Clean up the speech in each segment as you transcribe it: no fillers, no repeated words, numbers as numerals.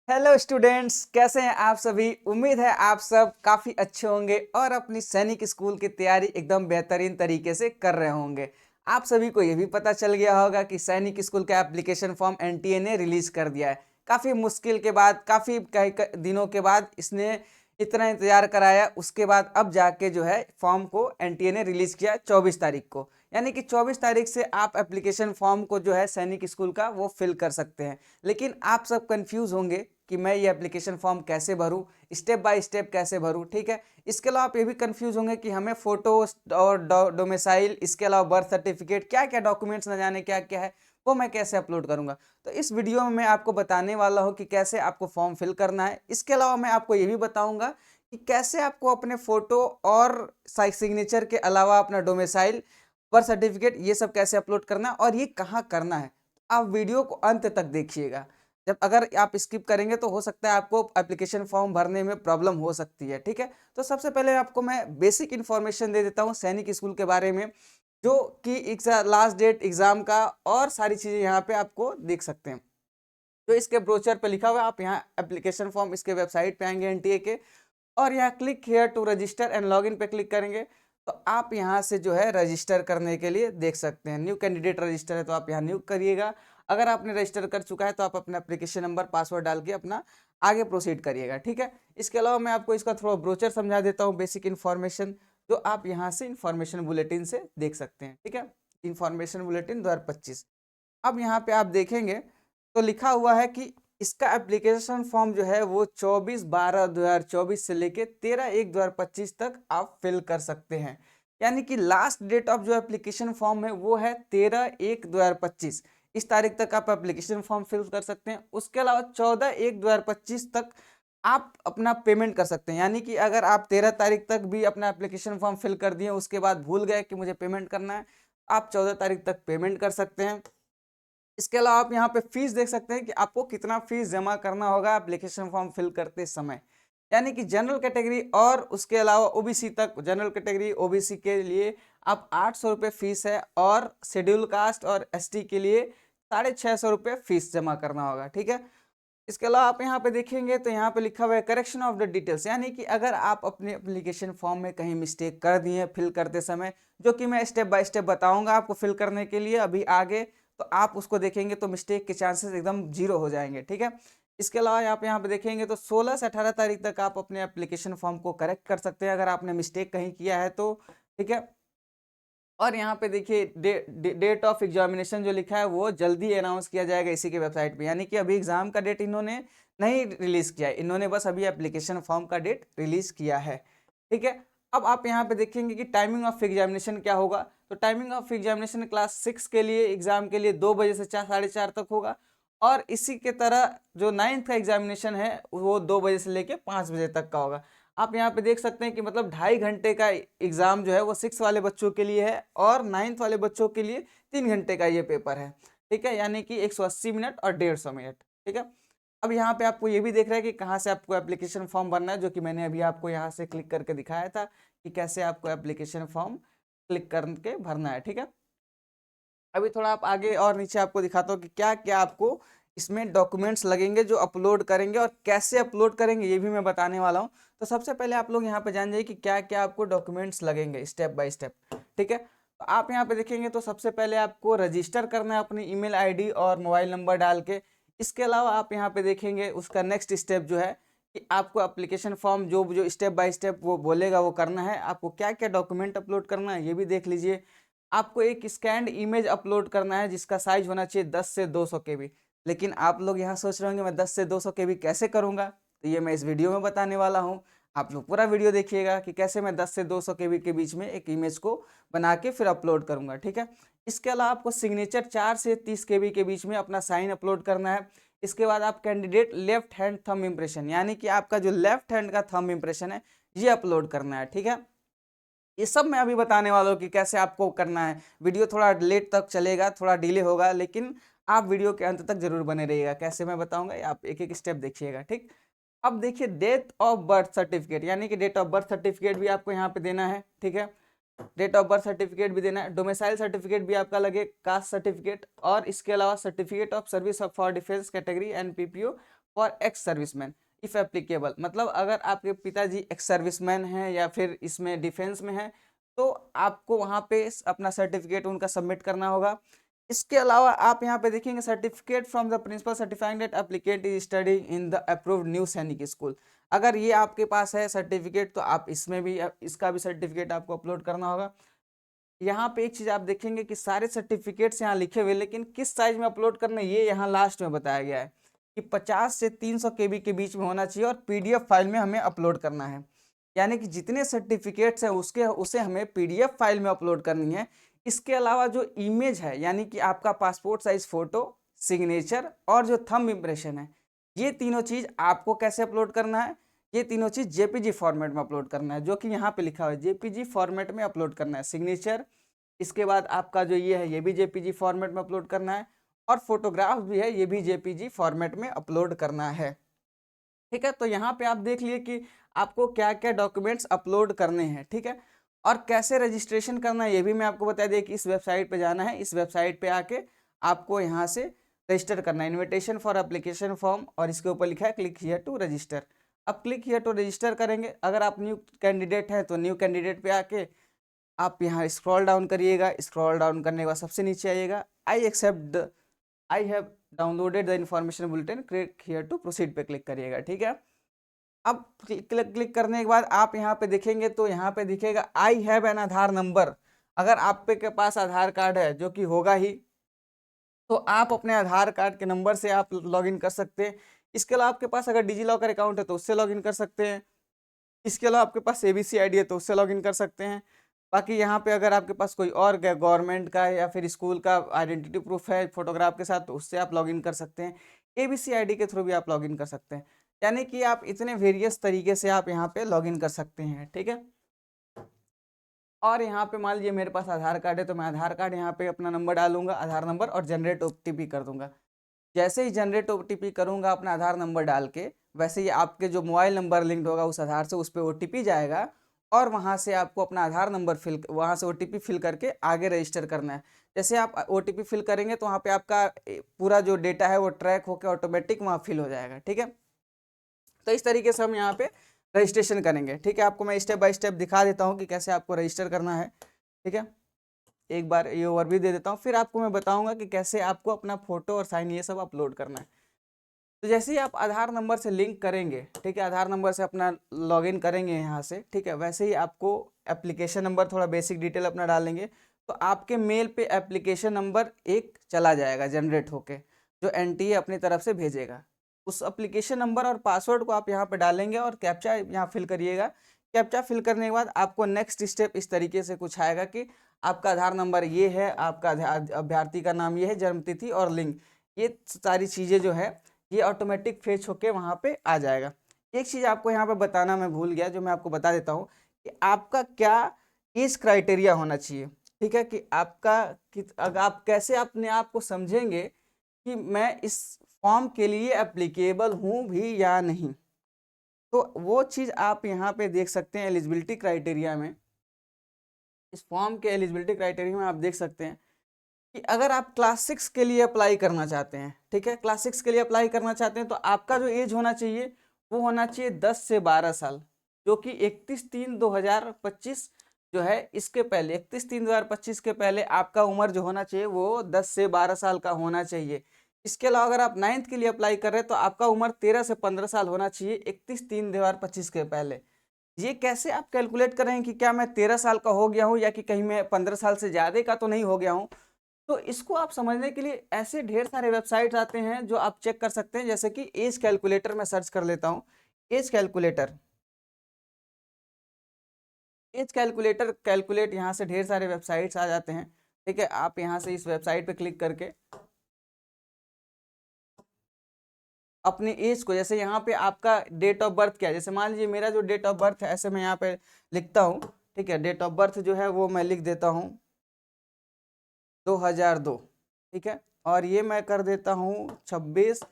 Hello students, कैसे हैं आप सभी। उम्मीद है आप सब काफ़ी अच्छे होंगे और अपनी सैनिक स्कूल की तैयारी एकदम बेहतरीन तरीके से कर रहे होंगे। आप सभी को ये भी पता चल गया होगा कि सैनिक स्कूल का एप्लीकेशन फॉर्म एनटीए ने रिलीज़ कर दिया है। काफ़ी मुश्किल के बाद, काफ़ी कई दिनों के बाद इसने इतना इंतजार कराया, उसके बाद अब जाके जो है फॉर्म को एनटीए ने रिलीज़ किया 24 तारीख को। यानी कि 24 तारीख से आप एप्लीकेशन फॉर्म को जो है सैनिक स्कूल का वो फिल कर सकते हैं। लेकिन आप सब कंफ्यूज होंगे कि मैं ये एप्लीकेशन फॉर्म कैसे भरूं, स्टेप बाय स्टेप कैसे भरूं। ठीक है, इसके अलावा आप ये भी कंफ्यूज होंगे कि हमें फोटो और डोमिसाइल, इसके अलावा बर्थ सर्टिफिकेट, क्या क्या डॉक्यूमेंट्स न जाने क्या क्या है, वो मैं कैसे अपलोड करूंगा। तो इस वीडियो में मैं आपको बताने वाला हूं कि कैसे आपको फॉर्म फिल करना है। इसके अलावा मैं आपको ये भी बताऊंगा कि कैसे आपको अपने फोटो और सिग्नेचर के अलावा अपना डोमिसाइल, बर्थ सर्टिफिकेट, ये सब कैसे अपलोड करना है और ये कहाँ करना है। आप वीडियो को अंत तक देखिएगा। जब अगर आप स्किप करेंगे तो हो सकता है आपको एप्लीकेशन फॉर्म भरने में प्रॉब्लम हो सकती है। ठीक है, तो सबसे पहले आपको मैं बेसिक इन्फॉर्मेशन दे देता हूँ सैनिक स्कूल के बारे में, जो कि लास्ट डेट एग्जाम का और सारी चीज़ें यहाँ पे आपको देख सकते हैं। जो इसके ब्रोचर पे लिखा हुआ है, आप यहाँ एप्लीकेशन फॉर्म इसके वेबसाइट पे आएंगे एनटीए के, और यहाँ click here to register and login पे क्लिक करेंगे तो आप यहाँ से जो है रजिस्टर करने के लिए देख सकते हैं। न्यू कैंडिडेट रजिस्टर है तो आप यहाँ न्यू करिएगा। अगर आपने रजिस्टर कर चुका है तो आप अपना एप्लीकेशन नंबर, पासवर्ड डाल के अपना आगे प्रोसीड करिएगा। ठीक है, इसके अलावा मैं आपको इसका थोड़ा ब्रोचर समझा देता हूँ, बेसिक इन्फॉर्मेशन, जो आप यहाँ से इन्फॉर्मेशन बुलेटिन से देख सकते हैं। ठीक है, इन्फॉर्मेशन बुलेटिन 2025। अब यहाँ पे आप देखेंगे तो लिखा हुआ है कि इसका एप्लीकेशन फॉर्म जो है वो 24/12/2024 से लेके 13/1/2025 तक आप फिल कर सकते हैं। यानी कि लास्ट डेट ऑफ जो एप्लीकेशन फॉर्म है वो है 13/1/2025। इस तारीख तक आप एप्लीकेशन फॉर्म फिल कर सकते हैं। उसके अलावा 14/1/2025 तक आप अपना पेमेंट कर सकते हैं। यानी कि अगर आप 13 तारीख तक भी अपना एप्लीकेशन फॉर्म फिल कर दिए, उसके बाद भूल गए कि मुझे पेमेंट करना है, आप 14 तारीख तक पेमेंट कर सकते हैं। इसके अलावा आप यहाँ पे फीस देख सकते हैं कि आपको कितना फीस जमा करना होगा एप्लीकेशन फॉर्म फिल करते समय। यानी कि जनरल कैटेगरी और उसके अलावा ओबीसी तक, जनरल कैटेगरी ओबीसी के लिए आप 800 रुपये फीस है, और शेड्यूल कास्ट और एसटी के लिए 650 रुपये फीस जमा करना होगा। ठीक है, इसके अलावा आप यहाँ पे देखेंगे तो यहाँ पे लिखा हुआ है करेक्शन ऑफ द डिटेल्स। यानी कि अगर आप अपने एप्लीकेशन फॉर्म में कहीं मिस्टेक कर दिए फिल करते समय, जो कि मैं स्टेप बाय स्टेप बताऊंगा आपको फिल करने के लिए अभी आगे, तो आप उसको देखेंगे तो मिस्टेक के चांसेस एकदम जीरो हो जाएंगे। ठीक है, इसके अलावा आप यहाँ पे देखेंगे तो 16 से 18 तारीख तक आप अपने एप्लीकेशन फॉर्म को करेक्ट कर सकते हैं अगर आपने मिस्टेक कहीं किया है तो। ठीक है, और यहाँ पे देखिए डेट ऑफ एग्जामिनेशन जो लिखा है वो जल्दी अनाउंस किया जाएगा इसी के वेबसाइट पे। यानी कि अभी एग्जाम का डेट इन्होंने नहीं रिलीज किया है, इन्होंने बस अभी एप्लीकेशन फॉर्म का डेट रिलीज किया है। ठीक है, अब आप यहाँ पे देखेंगे कि टाइमिंग ऑफ एग्जामिनेशन क्या होगा। तो टाइमिंग ऑफ एग्जामिनेशन क्लास 6 के लिए एग्जाम के लिए 2 बजे से 4 साढ़े 4 तक होगा, और इसी के तरह जो 9th का एग्जामिनेशन है वो 2 बजे से लेके 5 बजे तक का होगा। आप यहाँ पे देख सकते हैं कि मतलब 2.5 घंटे का एग्जाम जो है वो 6 वाले बच्चों के लिए है, और 9th वाले बच्चों के लिए 3 घंटे का ये पेपर है। ठीक है, यानी कि 180 मिनट और 150 मिनट। ठीक है, अब यहाँ पे आपको ये भी देख रहा है कि कहाँ से आपको एप्लीकेशन फॉर्म भरना है, जो कि मैंने अभी आपको यहाँ से क्लिक करके दिखाया था कि कैसे आपको एप्लीकेशन फॉर्म क्लिक करके भरना है। ठीक है, अभी थोड़ा आप आगे और नीचे आपको दिखाता हूँ कि क्या क्या आपको इसमें डॉक्यूमेंट्स लगेंगे जो अपलोड करेंगे, और कैसे अपलोड करेंगे ये भी मैं बताने वाला हूँ। तो सबसे पहले आप लोग यहाँ पे जान जाइए कि क्या क्या आपको डॉक्यूमेंट्स लगेंगे स्टेप बाय स्टेप। ठीक है, तो आप यहाँ पे देखेंगे तो सबसे पहले आपको रजिस्टर करना है अपनी ईमेल आईडी और मोबाइल नंबर डाल के। इसके अलावा आप यहाँ पे देखेंगे उसका नेक्स्ट स्टेप जो है कि आपको एप्लीकेशन फॉर्म जो जो स्टेप बाय स्टेप वो बोलेगा वो करना है। आपको क्या क्या डॉक्यूमेंट अपलोड करना है ये भी देख लीजिए। आपको एक स्कैन्ड इमेज अपलोड करना है जिसका साइज होना चाहिए 10 से 200 केबी। लेकिन आप लोग यहाँ सोच रहे होंगे मैं 10 से 200 केबी कैसे करूँगा, तो ये मैं इस वीडियो में बताने वाला हूँ। आप लोग पूरा वीडियो देखिएगा कि कैसे मैं 10 से 200 केबी के बीच में एक इमेज को बना के फिर अपलोड करूँगा। ठीक है, इसके अलावा आपको सिग्नेचर 4 से 30 केबी के बीच में अपना साइन अपलोड करना है। इसके बाद आप candidate left hand thumb impression, यानी कि आपका जो लेफ्ट हैंड का थंब इम्प्रेशन है ये अपलोड करना है। ठीक है, ये सब मैं अभी बताने वाला हूँ कि कैसे आपको करना है। वीडियो थोड़ा लेट तक चलेगा, थोड़ा डिले होगा, लेकिन आप वीडियो के अंत तक जरूर बने रहिएगा। कैसे मैं बताऊंगा ये आप एक एक स्टेप देखिएगा। ठीक, अब देखिए डेट ऑफ बर्थ सर्टिफिकेट, यानी कि डेट ऑफ बर्थ सर्टिफिकेट भी आपको यहाँ पे देना है। ठीक है, डेट ऑफ बर्थ सर्टिफिकेट भी देना है, डोमिसाइल सर्टिफिकेट भी आपका लगे, कास्ट सर्टिफिकेट, और इसके अलावा certificate of service for defence category and PPO for ex serviceman if applicable, मतलब अगर आपके पिताजी एक्स सर्विसमैन हैं या फिर इसमें डिफेंस में हैं तो आपको वहाँ पे अपना सर्टिफिकेट उनका सबमिट करना होगा। इसके अलावा आप यहाँ पे देखेंगे certificate from the principal certifying that applicant is study in the approved new Sainik school. अगर ये आपके पास है सर्टिफिकेट तो आप इसमें भी इसका भी सर्टिफिकेट आपको अपलोड करना होगा। यहाँ पे एक चीज आप देखेंगे कि सारे सर्टिफिकेट्स यहाँ लिखे हुए, लेकिन किस साइज में अपलोड करना है ये यहाँ लास्ट में बताया गया है कि 50 से 300 KB के बीच में होना चाहिए और PDF फाइल में हमें अपलोड करना है। यानी कि जितने सर्टिफिकेट्स हैं उसे हमें PDF फाइल में अपलोड करनी है। इसके अलावा जो इमेज है यानी कि आपका पासपोर्ट साइज फोटो, सिग्नेचर और जो थंब इम्प्रेशन है, ये तीनों चीज आपको कैसे अपलोड करना है, ये तीनों चीज JPG फॉर्मेट में अपलोड करना है, जो कि यहाँ पे लिखा हुआ है JPG फॉर्मेट में अपलोड करना है सिग्नेचर। इसके बाद आपका जो ये है ये भी JPG फॉर्मेट में अपलोड करना है और फोटोग्राफ भी है ये भी JPG फॉर्मेट में अपलोड करना है। ठीक है, तो यहाँ पे आप देख लिए कि आपको क्या क्या डॉक्यूमेंट्स अपलोड करने हैं। ठीक है, और कैसे रजिस्ट्रेशन करना है ये भी मैं आपको बता दिया कि इस वेबसाइट पे जाना है, इस वेबसाइट पे आके आपको यहाँ से रजिस्टर करना है, इन्विटेशन फॉर एप्लीकेशन फॉर्म, और इसके ऊपर लिखा है क्लिक हियर टू रजिस्टर। अब क्लिक हियर टू रजिस्टर करेंगे, अगर आप न्यू कैंडिडेट हैं तो न्यू कैंडिडेट पे आके आप यहाँ स्क्रॉल डाउन करिएगा, स्क्रॉल डाउन करने के बाद सबसे नीचे आइएगा I have downloaded the information bulletin, click here to proceed पे क्लिक करिएगा। ठीक है, अब क्लिक करने के बाद आप यहाँ पे देखेंगे तो यहाँ पे दिखेगा I have an Aadhaar number. अगर आप पे के पास आधार कार्ड है, जो कि होगा ही, तो आप अपने आधार कार्ड के नंबर से आप लॉगिन कर सकते हैं। इसके अलावा आपके पास अगर डिजी लॉकर अकाउंट है तो उससे लॉगिन कर सकते हैं। इसके अलावा आपके पास ABC ID है तो उससे लॉगिन कर सकते हैं। बाकी यहाँ पे अगर आपके पास कोई और गवर्नमेंट का या फिर स्कूल का आइडेंटिटी प्रूफ है फोटोग्राफ के साथ तो उससे आप लॉगिन कर सकते हैं। ABC ID के थ्रू भी आप लॉगिन कर सकते हैं। यानी कि आप इतने वेरियस तरीके से आप यहाँ पे लॉगिन कर सकते हैं। ठीक है, और यहाँ पे मान लीजिए मेरे पास आधार कार्ड है तो मैं आधार कार्ड यहाँ पे अपना नंबर डालूंगा, आधार नंबर, और जनरेट OTP कर दूंगा। जैसे ही जनरेट OTP करूंगा अपना आधार नंबर डाल के, वैसे ही आपके जो मोबाइल नंबर लिंक्ड होगा उस आधार से उस पर OTP जाएगा और वहां से आपको अपना आधार नंबर वहां से OTP फिल करके आगे रजिस्टर करना है। जैसे आप OTP फिल करेंगे तो वहाँ पे आपका पूरा जो डेटा है वो ट्रैक होकर ऑटोमेटिक वहाँ फिल हो जाएगा। ठीक है, तो इस तरीके से हम यहाँ पे रजिस्ट्रेशन करेंगे। ठीक है, आपको मैं स्टेप बाय स्टेप दिखा देता हूँ कि कैसे आपको रजिस्टर करना है। ठीक है, एक बार ये ओवरव्यू दे देता हूँ, फिर आपको मैं बताऊंगा कि कैसे आपको अपना फोटो और साइन ये सब अपलोड करना है। तो जैसे ही आप आधार नंबर से लिंक करेंगे, ठीक है, आधार नंबर से अपना लॉगिन करेंगे यहाँ से, ठीक है, वैसे ही आपको एप्लीकेशन नंबर थोड़ा बेसिक डिटेल अपना डालेंगे तो आपके मेल पे एप्लीकेशन नंबर एक चला जाएगा जनरेट होके, जो NTA अपनी तरफ से भेजेगा। उस एप्लीकेशन नंबर और पासवर्ड को आप यहाँ पे डालेंगे और कैप्चा यहाँ फिल करिएगा। कैप्चा फिल करने के बाद आपको नेक्स्ट स्टेप इस तरीके से कुछ आएगा कि आपका आधार नंबर ये है, आपका अभ्यर्थी का नाम ये है, जन्मतिथि और लिंग, ये सारी चीज़ें जो है ये ऑटोमेटिक फेच होके वहाँ पे आ जाएगा। एक चीज़ आपको यहाँ पे बताना मैं भूल गया, जो मैं आपको बता देता हूँ कि आपका क्या एज क्राइटेरिया होना चाहिए। ठीक है, कि आपका अगर आप कैसे अपने आप को समझेंगे कि मैं इस फॉर्म के लिए एप्लीकेबल हूँ भी या नहीं, तो वो चीज़ आप यहाँ पे देख सकते हैं एलिजिबिलिटी क्राइटेरिया में। इस फॉर्म के एलिजिबिलिटी क्राइटेरिया में आप देख सकते हैं कि अगर आप क्लास 6 के लिए अप्लाई करना चाहते हैं, ठीक है, क्लास 6 के लिए अप्लाई करना चाहते हैं तो आपका जो एज होना चाहिए वो होना चाहिए 10 से 12 साल, जो कि 31/3/2025 जो है इसके पहले 31/3/2025 के पहले आपका उम्र जो होना चाहिए वो 10 से 12 साल का होना चाहिए। इसके अलावा अगर आप 9th के लिए अप्लाई कर रहे हैं तो आपका उम्र 13 से 15 साल होना चाहिए 31/3/2025 के पहले। ये कैसे आप कैलकुलेट करें कि क्या मैं 13 साल का हो गया हूँ या कि कहीं मैं 15 साल से ज़्यादा का तो नहीं हो गया हूँ, तो इसको आप समझने के लिए ऐसे ढेर सारे वेबसाइट्स आते हैं जो आप चेक कर सकते हैं। जैसे कि एज कैलकुलेटर में सर्च कर लेता हूँ, age calculator, age calculator calculate, यहाँ से ढेर सारे वेबसाइट्स आ जाते हैं। ठीक है, आप यहाँ से इस वेबसाइट पे क्लिक करके अपनी एज को, जैसे यहाँ पे आपका डेट ऑफ बर्थ क्या है, जैसे मान लीजिए मेरा जो डेट ऑफ बर्थ है ऐसे मैं यहाँ पे लिखता हूँ। ठीक है, डेट ऑफ बर्थ जो है वो मैं लिख देता हूँ 2002। ठीक है, और ये मैं कर देता हूँ 26,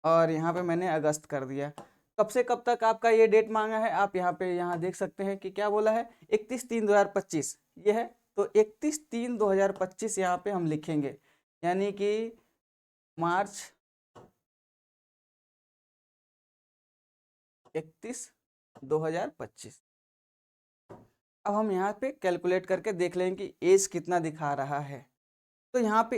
और यहाँ पे मैंने अगस्त कर दिया। कब से कब तक आपका ये डेट मांगा है, आप यहाँ पे यहाँ देख सकते हैं कि क्या बोला है 31/3/2025 ये है। तो 31/3/2025 यहाँ पे हम लिखेंगे, यानी कि मार्च 31/2025। अब हम यहाँ पे कैलकुलेट करके देख लेंगे कि एज कितना दिखा रहा है। तो यहाँ पे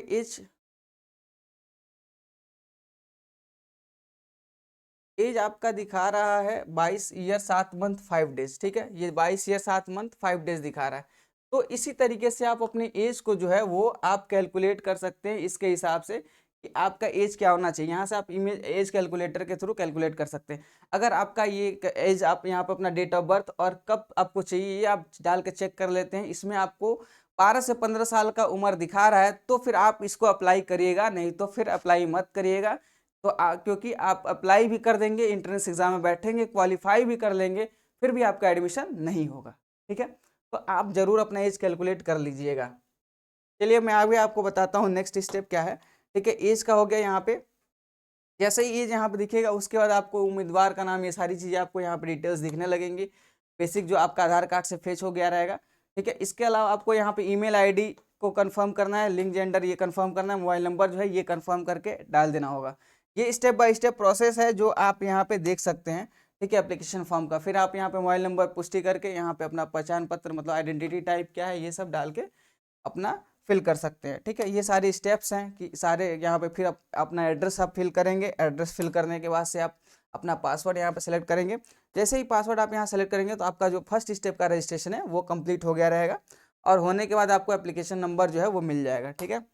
एज आपका दिखा रहा है 22 ईयर 7 मंथ 5 डेज। ठीक है, ये 22 ईयर 7 मंथ 5 डेज दिखा रहा है। तो इसी तरीके से आप अपने एज को जो है वो आप कैलकुलेट कर सकते हैं इसके हिसाब से कि आपका एज क्या होना चाहिए। यहाँ से आप इमेज एज कैलकुलेटर के थ्रू कैलकुलेट कर सकते हैं। अगर आपका ये एज आप यहाँ पे अपना डेट ऑफ बर्थ और कब आपको चाहिए ये आप डाल के चेक कर लेते हैं। इसमें आपको 12 से 15 साल का उम्र दिखा रहा है तो फिर आप इसको अप्लाई करिएगा, नहीं तो फिर अप्लाई मत करिएगा। तो क्योंकि आप अप्लाई भी कर देंगे, एंट्रेंस एग्जाम में बैठेंगे, क्वालिफाई भी कर लेंगे, फिर भी आपका एडमिशन नहीं होगा। ठीक है, तो आप जरूर अपना एज कैलकुलेट कर लीजिएगा। चलिए मैं आगे आपको बताता हूँ नेक्स्ट स्टेप क्या है। ठीक है, एज का हो गया। यहाँ पे जैसे ही एज यहाँ पे दिखेगा उसके बाद आपको उम्मीदवार का नाम, ये सारी चीज़ें आपको यहाँ पे डिटेल्स दिखने लगेंगी। बेसिक जो आपका आधार कार्ड से फेच हो गया रहेगा। ठीक है, इसके अलावा आपको यहाँ पे ईमेल आईडी को कंफर्म करना है, लिंक जेंडर ये कंफर्म करना है, मोबाइल नंबर जो है ये कंफर्म करके डाल देना होगा। ये स्टेप बाय स्टेप प्रोसेस है जो आप यहाँ पे देख सकते हैं। ठीक है, एप्लीकेशन फॉर्म का। फिर आप यहाँ पे मोबाइल नंबर पुष्टि करके यहाँ पे अपना पहचान पत्र मतलब आइडेंटिटी टाइप क्या है ये सब डाल के अपना फिल कर सकते हैं। ठीक है, ये सारे स्टेप्स हैं कि सारे यहाँ पे फिर अपना एड्रेस आप फिल करेंगे। एड्रेस फिल करने के बाद से आप अपना पासवर्ड यहाँ पे सेलेक्ट करेंगे। जैसे ही पासवर्ड आप यहाँ सेलेक्ट करेंगे तो आपका जो फर्स्ट स्टेप का रजिस्ट्रेशन है वो कंप्लीट हो गया रहेगा और होने के बाद आपको एप्लीकेशन नंबर जो है वो मिल जाएगा। ठीक है,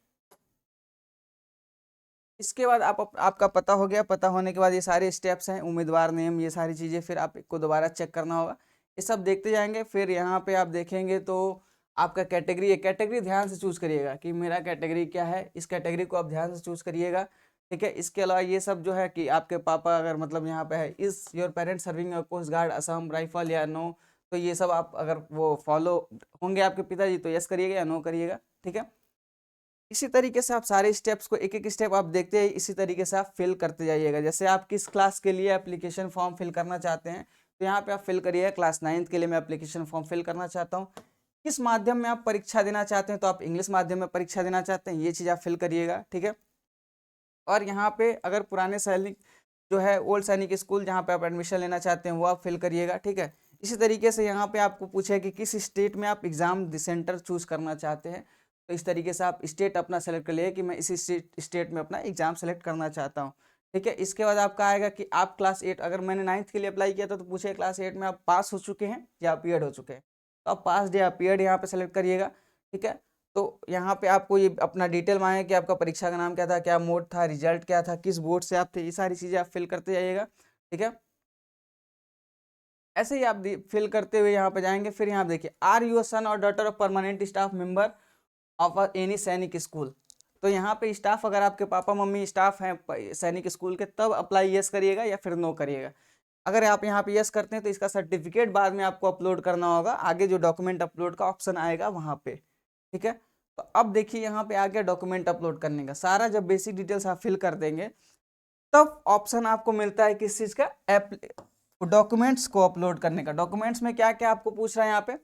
इसके बाद आपका पता हो गया। पता होने के बाद ये सारे स्टेप्स हैं, उम्मीदवार नेम, ये सारी चीज़ें फिर आपको दोबारा चेक करना होगा। ये सब देखते जाएंगे। फिर यहाँ पे आप देखेंगे तो आपका कैटेगरी है। कैटेगरी ध्यान से चूज करिएगा कि मेरा कैटेगरी क्या है, इस कैटेगरी को आप ध्यान से चूज करिएगा। ठीक है, इसके अलावा ये सब जो है कि आपके पापा अगर मतलब यहाँ पे है, is your parents serving coast guard Assam rifle या नो, तो ये सब आप अगर वो फॉलो होंगे आपके पिताजी तो यस करिएगा या नो करिएगा। ठीक है, इसी तरीके से आप सारे स्टेप्स को एक एक स्टेप आप देखते हैं, इसी तरीके से आप फिल करते जाइएगा। जैसे आप किस क्लास के लिए एप्लीकेशन फॉर्म फिल करना चाहते हैं तो यहाँ पे आप फिल करिए क्लास 9th के लिए मैं एप्लीकेशन फॉर्म फिल करना चाहता हूँ। किस माध्यम में आप परीक्षा देना चाहते हैं तो आप इंग्लिश माध्यम में परीक्षा देना चाहते हैं, ये चीज़ आप फिल करिएगा। ठीक है, और यहाँ पे अगर पुराने सैनिक जो है ओल्ड सैनिक स्कूल जहाँ पे आप एडमिशन लेना चाहते हैं वो आप फिल करिएगा। ठीक है, इसी तरीके से यहाँ पे आपको पूछे कि किस स्टेट में आप एग्जाम सेंटर चूज करना चाहते हैं तो इस तरीके से आप स्टेट अपना सेलेक्ट कर लिए कि मैं इसी स्टेट में अपना एग्जाम सेलेक्ट करना चाहता हूँ। ठीक है, इसके बाद आपका आएगा कि आप क्लास 8, अगर मैंने 9th के लिए अप्लाई किया था तो पूछे क्लास 8 में आप पास हो चुके हैं या अपीयर्ड हो चुके हैं, तो आप पास या अपीयर्ड यहाँ पे सेलेक्ट करिएगा। ठीक है, तो यहाँ पे आपको ये अपना डिटेल मांगे कि आपका परीक्षा का नाम क्या था, क्या मोड था, रिजल्ट क्या था, किस बोर्ड से आप थे, ये सारी चीज़ें आप फिल करते जाइएगा। ठीक है, ऐसे ही आप फिल करते हुए यहाँ पे जाएंगे। फिर यहाँ देखिए आर यू सन और daughter of permanent staff member of any सैनिक स्कूल। तो यहाँ पे स्टाफ अगर आपके पापा मम्मी स्टाफ हैं सैनिक स्कूल के तब अप्लाई यस करिएगा या फिर नो करिएगा। अगर आप यहाँ पे यस करते हैं तो इसका सर्टिफिकेट बाद में आपको अपलोड करना होगा, आगे जो डॉक्यूमेंट अपलोड का ऑप्शन आएगा वहाँ पे। ठीक है, तो अब देखिए यहाँ पे आ गया डॉक्यूमेंट अपलोड करने का। सारा जब बेसिक डिटेल्स आप फिल कर देंगे तब ऑप्शन आपको मिलता है किस चीज़ का, डॉक्यूमेंट्स को अपलोड करने का। डॉक्यूमेंट्स में क्या क्या आपको पूछ रहा है यहाँ पे,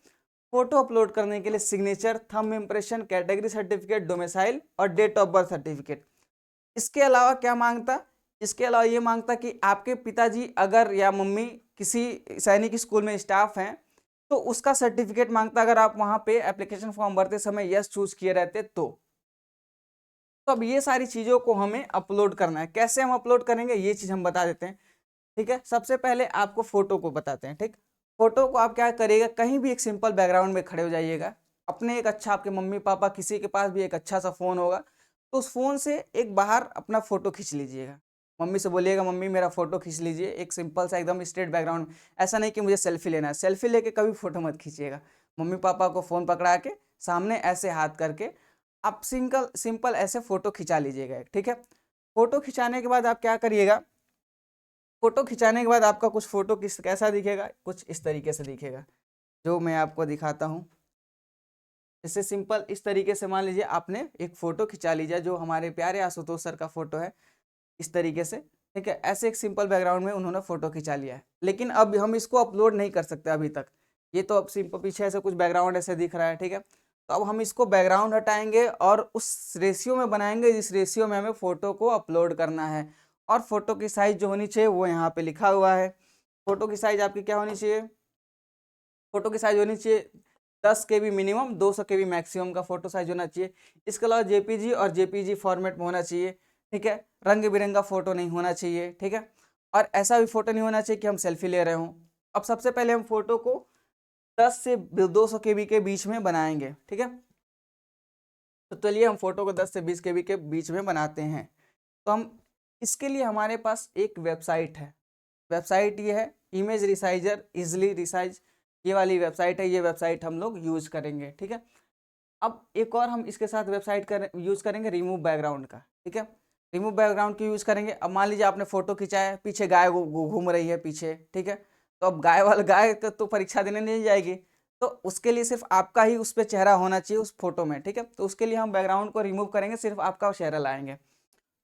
फोटो अपलोड करने के लिए signature, thumb impression, category certificate, domicile और डेट ऑफ बर्थ सर्टिफिकेट। इसके अलावा क्या मांगता, इसके अलावा ये मांगता कि आपके पिताजी अगर या मम्मी किसी सैनिक स्कूल में स्टाफ हैं तो उसका सर्टिफिकेट मांगता, अगर आप वहां पे एप्लीकेशन फॉर्म भरते समय यस चूज किए रहते तो अब ये सारी चीज़ों को हमें अपलोड करना है। कैसे हम अपलोड करेंगे ये चीज़ हम बता देते हैं। ठीक है, सबसे पहले आपको फोटो को बताते हैं। ठीक, फोटो को आप क्या करिएगा, कहीं भी एक सिंपल बैकग्राउंड में खड़े हो जाइएगा। अपने एक अच्छा, आपके मम्मी पापा किसी के पास भी एक अच्छा सा फ़ोन होगा तो उस फ़ोन से एक बाहर अपना फ़ोटो खींच लीजिएगा। मम्मी से बोलिएगा मम्मी मेरा फ़ोटो खींच लीजिए, एक सिंपल सा एकदम स्ट्रेट बैकग्राउंड। ऐसा नहीं कि मुझे सेल्फी लेना है, सेल्फी लेके कभी फ़ोटो मत खींचिएगा। मम्मी पापा को फ़ोन पकड़ा के सामने ऐसे हाथ करके आप सिंपल ऐसे फ़ोटो खिंचा लीजिएगा। ठीक है, फ़ोटो खिंचाने के बाद आप क्या करिएगा, फोटो खिंचाने के बाद आपका कुछ फोटो कैसा दिखेगा, कुछ इस तरीके से दिखेगा जो मैं आपको दिखाता हूँ। इससे सिंपल इस तरीके से मान लीजिए आपने एक फ़ोटो खिंचा लीजिए जो हमारे प्यारे आशुतोष सर का फ़ोटो है, इस तरीके से। ठीक है, ऐसे एक सिंपल बैकग्राउंड में उन्होंने फ़ोटो खिंचा लिया है, लेकिन अब हम इसको अपलोड नहीं कर सकते अभी तक। ये तो अब सिंपल पीछे ऐसे कुछ बैकग्राउंड ऐसे दिख रहा है। ठीक है, तो अब हम इसको बैकग्राउंड हटाएंगे और उस रेशियो में बनाएंगे जिस रेशियो में हमें फ़ोटो को अपलोड करना है। और फोटो की साइज़ जो होनी चाहिए वो यहाँ पे लिखा हुआ है। फोटो की साइज आपकी क्या होनी चाहिए, फोटो की साइज होनी चाहिए 10 KB मिनिमम, 200 KB मैक्सिमम का फोटो साइज होना चाहिए। इसके अलावा जेपीजी और जेपीजी फॉर्मेट में होना चाहिए, ठीक है। रंग बिरंगा फोटो नहीं होना चाहिए, ठीक है। और ऐसा भी फोटो नहीं होना चाहिए कि हम सेल्फी ले रहे हों। अब सबसे पहले हम फोटो को 10 से 200 KB के बीच में बनाएंगे, ठीक है। तो चलिए हम फोटो को 10 से 20 KB के बीच में बनाते हैं। तो हम इसके लिए हमारे पास एक वेबसाइट है, वेबसाइट ये है इमेज रिसाइजर इजली रिसाइज, ये वाली वेबसाइट है, ये वेबसाइट हम लोग यूज करेंगे, ठीक है। अब एक और हम इसके साथ वेबसाइट यूज करेंगे रिमूव बैकग्राउंड का, ठीक है। रिमूव बैकग्राउंड की यूज करेंगे। अब मान लीजिए आपने फोटो खिंचाया है, पीछे गाय घूम रही है पीछे, ठीक है। तो अब गाय वाला गाय तो परीक्षा देने नहीं जाएगी, तो उसके लिए सिर्फ आपका ही उस पर चेहरा होना चाहिए उस फोटो में, ठीक है। तो उसके लिए हम बैकग्राउंड को रिमूव करेंगे, सिर्फ आपका चेहरा लाएंगे।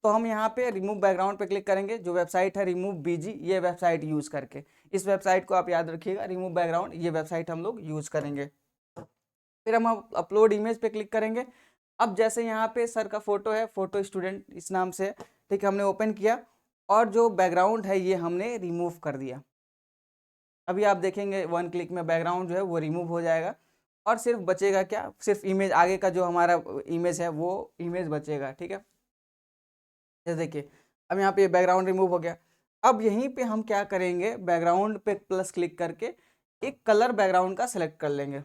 तो हम यहाँ पे रिमूव बैकग्राउंड पे क्लिक करेंगे, जो वेबसाइट है रिमूव बीजी, ये वेबसाइट यूज करके, इस वेबसाइट को आप याद रखिएगा, रिमूव बैकग्राउंड ये वेबसाइट हम लोग यूज करेंगे। फिर हम अपलोड इमेज पे क्लिक करेंगे। अब जैसे यहाँ पे सर का फोटो है, फोटो स्टूडेंट इस नाम से, ठीक है, हमने ओपन किया और जो बैकग्राउंड है ये हमने रिमूव कर दिया। अभी आप देखेंगे 1 क्लिक में बैकग्राउंड जो है वो रिमूव हो जाएगा और सिर्फ बचेगा क्या, सिर्फ इमेज, आगे का जो हमारा इमेज है वो इमेज बचेगा, ठीक है। ये देखिए अब यहाँ पे बैकग्राउंड रिमूव हो गया। अब यहीं पे हम क्या करेंगे, बैकग्राउंड पे प्लस क्लिक करके एक कलर बैकग्राउंड का सिलेक्ट कर लेंगे।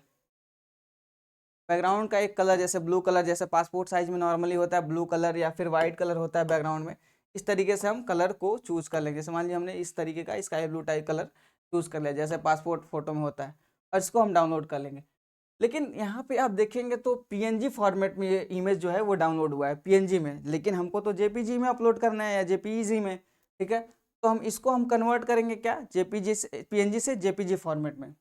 बैकग्राउंड का एक कलर, जैसे ब्लू कलर, जैसे पासपोर्ट साइज में नॉर्मली होता है ब्लू कलर या फिर वाइट कलर होता है बैकग्राउंड में, इस तरीके से हम कलर को चूज कर लेंगे। जैसे मान लीजिए हमने इस तरीके का sky blue type colour choose कर लिया, जैसे पासपोर्ट फोटो में होता है, और इसको हम डाउनलोड कर लेंगे। लेकिन यहाँ पे आप देखेंगे तो पीएनजी फॉर्मेट में ये इमेज जो है वो डाउनलोड हुआ है पीएनजी में, लेकिन हमको तो जेपीजी में अपलोड करना है या जेपीईजी में, ठीक है। तो हम इसको हम कन्वर्ट करेंगे क्या, जेपीजी से पीएनजी से जेपीजी फॉर्मेट में,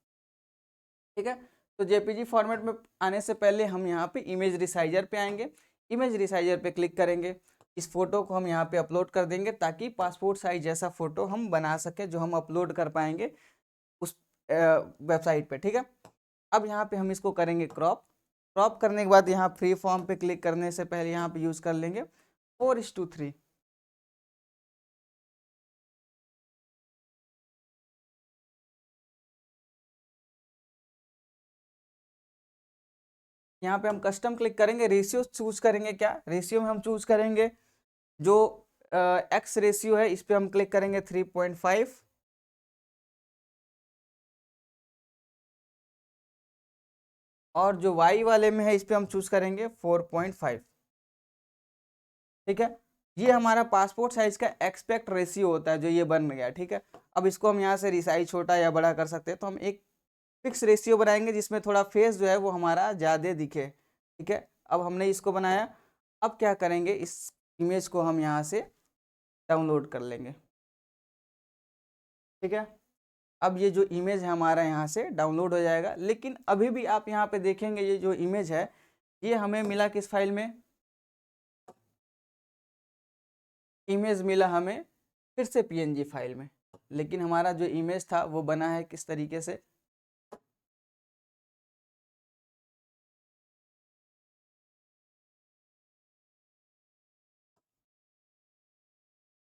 ठीक है। तो जेपीजी फॉर्मेट में आने से पहले हम यहाँ पे इमेज रिसाइजर पे आएंगे, इमेज रिसाइजर पे क्लिक करेंगे, इस फोटो को हम यहाँ पे अपलोड कर देंगे ताकि पासपोर्ट साइज जैसा फोटो हम बना सके जो हम अपलोड कर पाएंगे उस वेबसाइट पे, ठीक है। अब यहाँ पे हम इसको करेंगे क्रॉप, क्रॉप करने के बाद यहाँ फ्री फॉर्म पे क्लिक करने से पहले यहाँ पे यूज कर लेंगे 4:3। यहाँ पे हम कस्टम क्लिक करेंगे, रेशियो चूज करेंगे, क्या रेशियो में हम चूज करेंगे जो एक्स रेशियो है, इस पे हम क्लिक करेंगे 3.5, और जो वाई वाले में है इस पे हम चूज करेंगे 4.5, ठीक है। ये हमारा पासपोर्ट साइज का एक्सपेक्ट रेशियो होता है जो ये बन गया, ठीक है। अब इसको हम यहाँ से रिसाइज छोटा या बड़ा कर सकते हैं, तो हम एक फिक्स रेशियो बनाएंगे जिसमें थोड़ा फेस जो है वो हमारा ज़्यादा दिखे, ठीक है। अब हमने इसको बनाया, अब क्या करेंगे, इस इमेज को हम यहाँ से डाउनलोड कर लेंगे, ठीक है। अब ये जो इमेज है हमारा यहाँ से डाउनलोड हो जाएगा, लेकिन अभी भी आप यहाँ पे देखेंगे ये जो इमेज है ये हमें मिला किस फाइल में, इमेज मिला हमें फिर से पीएनजी फाइल में, लेकिन हमारा जो इमेज था वो बना है किस तरीके से,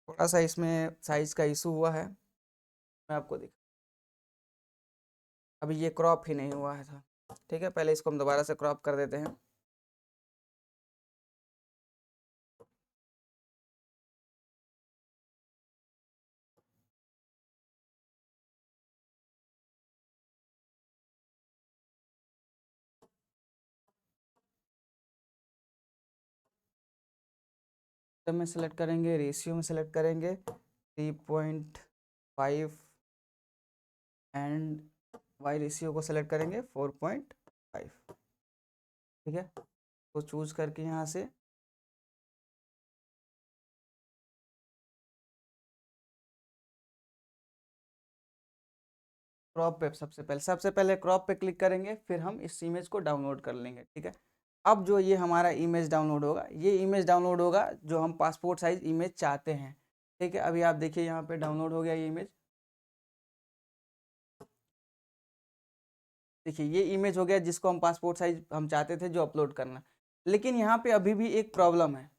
थोड़ा सा इसमें साइज का इशू हुआ है, मैं आपको दिखा, अभी ये क्रॉप ही नहीं हुआ है था, ठीक है। पहले इसको हम दोबारा से क्रॉप कर देते हैं। तब में सेलेक्ट करेंगे, रेशियो में सेलेक्ट करेंगे 3.5 एंड वाई रेशियो को सेलेक्ट करेंगे 4.5, ठीक है। तो चूज करके यहाँ से क्रॉप पे सबसे पहले क्रॉप पे क्लिक करेंगे, फिर हम इस इमेज को डाउनलोड कर लेंगे, ठीक है। अब जो ये हमारा इमेज डाउनलोड होगा, ये इमेज डाउनलोड होगा जो हम पासपोर्ट साइज इमेज चाहते हैं, ठीक है। अभी आप देखिए यहाँ पे डाउनलोड हो गया ये इमेज, देखिए ये इमेज हो गया जिसको हम पासपोर्ट साइज हम चाहते थे जो अपलोड करना। लेकिन यहाँ पे अभी भी एक प्रॉब्लम है,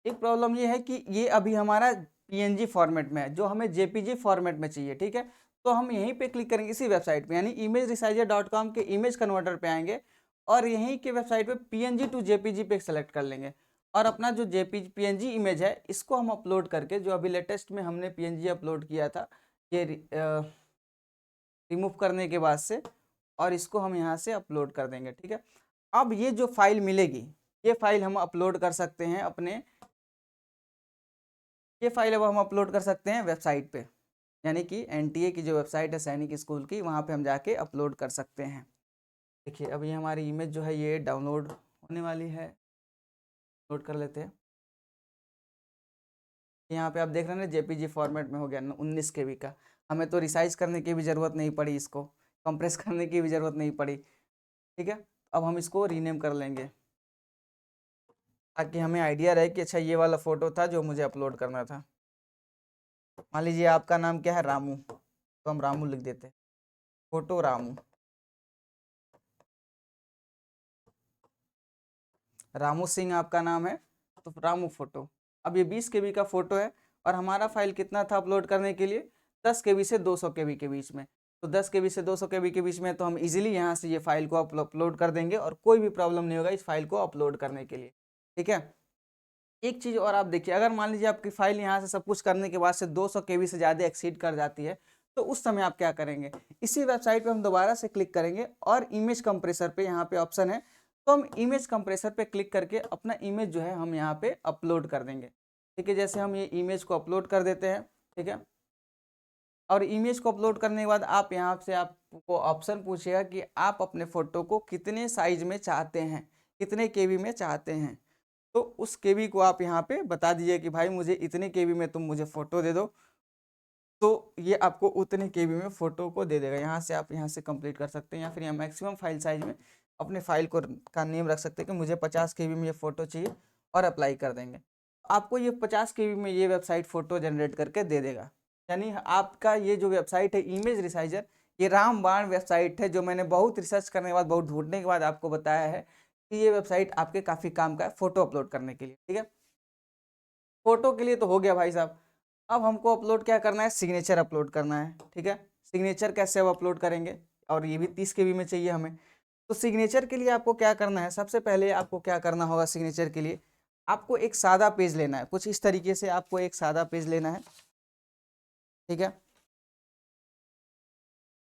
एक प्रॉब्लम ये है कि ये अभी हमारा पीएनजी फॉर्मेट में है, जो हमें जेपीजी फॉर्मेट में चाहिए, ठीक है। तो हम यहीं पे क्लिक करेंगे इसी वेबसाइट पे, यानी imageresizer.com के इमेज कन्वर्टर पे आएंगे और यहीं के वेबसाइट पे पीएनजी टू जेपीजी पे सेलेक्ट कर लेंगे और अपना जो जेपीजी पीएनजी इमेज है इसको हम अपलोड करके, जो अभी लेटेस्ट में हमने पीएनजी अपलोड किया था ये रिमूव करने के बाद से, और इसको हम यहाँ से अपलोड कर देंगे, ठीक है। अब ये जो फाइल मिलेगी, ये फाइल हम अपलोड कर सकते हैं अपने, ये फाइल अब हम अपलोड कर सकते हैं वेबसाइट पे, यानी कि एनटीए की जो वेबसाइट है सैनिक स्कूल की, वहाँ पे हम जाके अपलोड कर सकते हैं। देखिए अब ये हमारी इमेज जो है ये डाउनलोड होने वाली है, अपलोड कर लेते हैं। यहाँ पे आप देख रहे हैं ना जेपीजी फॉर्मेट में हो गया 19 KB का। हमें तो रिसाइज करने की भी ज़रूरत नहीं पड़ी, इसको कंप्रेस करने की भी ज़रूरत नहीं पड़ी, ठीक है। अब हम इसको रीनेम कर लेंगे ताकि हमें आइडिया रहे कि अच्छा ये वाला फ़ोटो था जो मुझे अपलोड करना था। मान लीजिए आपका नाम क्या है, रामू, तो हम रामू लिख देते हैं, फोटो रामू, रामू सिंह आपका नाम है तो रामू फोटो। अब ये 20 KB का फोटो है और हमारा फाइल कितना था अपलोड करने के लिए, 10 KB से 200 KB के बीच में। तो 10 KB से 200 KB के बीच में तो हम इजीली यहाँ से ये फाइल को अपलोड कर देंगे और कोई भी प्रॉब्लम नहीं होगा इस फाइल को अपलोड करने के लिए, ठीक है। एक चीज़ और आप देखिए, अगर मान लीजिए आपकी फाइल यहाँ से सब कुछ करने के बाद से 200 KB से ज़्यादा एक्सीड कर जाती है, तो उस समय आप क्या करेंगे, इसी वेबसाइट पे हम दोबारा से क्लिक करेंगे और इमेज कंप्रेसर पे यहाँ पे ऑप्शन है, तो हम इमेज कंप्रेसर पे क्लिक करके अपना इमेज जो है हम यहाँ पे अपलोड कर देंगे, ठीक है। जैसे हम ये इमेज को अपलोड कर देते हैं, ठीक है। और इमेज को अपलोड करने के बाद आप यहाँ से आपको ऑप्शन पूछेगा कि आप अपने फ़ोटो को कितने साइज में चाहते हैं, कितने KB में चाहते हैं। तो उस केबी को आप यहाँ पे बता दीजिए कि भाई मुझे इतने केबी में तुम मुझे फ़ोटो दे दो, तो ये आपको उतने केबी में फ़ोटो को दे देगा। यहाँ से आप यहाँ से कंप्लीट कर सकते हैं या फिर यहाँ मैक्सिमम फाइल साइज में अपने फाइल को का नेम रख सकते हैं कि मुझे 50 KB में ये फ़ोटो चाहिए और अप्लाई कर देंगे। आपको ये 50 KB में ये वेबसाइट फ़ोटो जनरेट करके दे देगा। यानी आपका ये जो वेबसाइट है इमेज रिसाइजर, ये रामबाण वेबसाइट है, जो मैंने बहुत रिसर्च करने के बाद, बहुत ढूंढने के बाद आपको बताया है कि ये वेबसाइट आपके काफ़ी काम का है फ़ोटो अपलोड करने के लिए, ठीक है। फ़ोटो के लिए तो हो गया भाई साहब। अब हमको अपलोड क्या करना है, सिग्नेचर अपलोड करना है, ठीक है। सिग्नेचर कैसे अब अपलोड करेंगे, और ये भी 30 KB में चाहिए हमें। तो सिग्नेचर के लिए आपको क्या करना है, सबसे पहले आपको क्या करना होगा, सिग्नेचर के लिए आपको एक सादा पेज लेना है, कुछ इस तरीके से आपको एक सादा पेज लेना है, ठीक है।